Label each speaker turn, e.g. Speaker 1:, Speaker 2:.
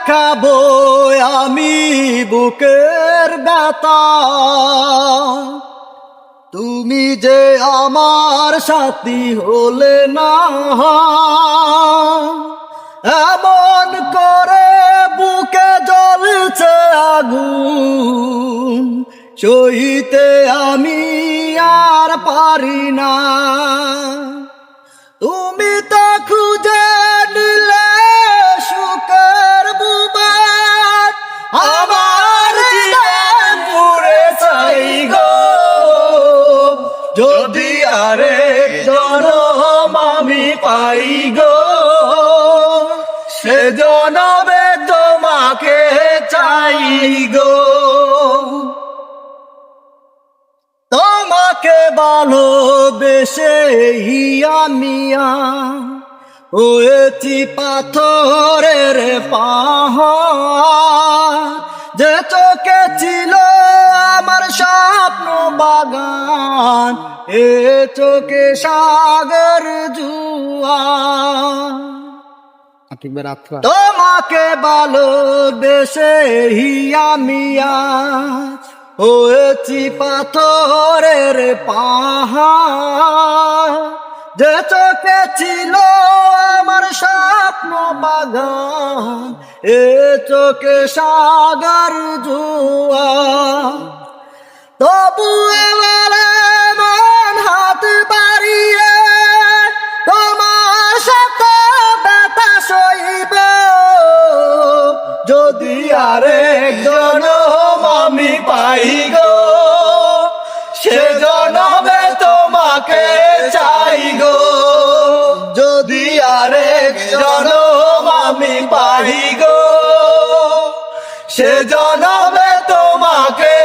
Speaker 1: দেখাবো আমি বুকের ব্যথা, তুমি যে আমার সাথী হলে না। এমন করে বুকে জ্বলছে আগুন, সইতে আমি আর পারি না। তুমি তো খুঁজে নিলে সুখের বুবাট, আমার জীবন পুরে চাই গো। যদি আরেক জনম আমি পাই গো, সে জনমে তোমাকে চাই গো। তোমাকে ভালোবেসে আমি হয়েছি পাথরের পাহাড়, যে চোখে ছিল আমার স্বপ্ন বাগান, এ চোখে সাগর জুয়ার। তোমাকে ভালোবেসে আমি হয়েছি পাথরের পাহাড়, যে চোখে ছিল আমার স্বপ্ন বাগান, এ চোখে সাগর জুয়া। তবু এবার মন হাত বাড়িয়ে তোমার সাথে ব্যথা সইব, যদি আরেক জনম আমি পাই গো, সে জনমে তোমাকে চাই গো। যদি আরেক জনম আমি পাই গো, সে জনমে তোমাকে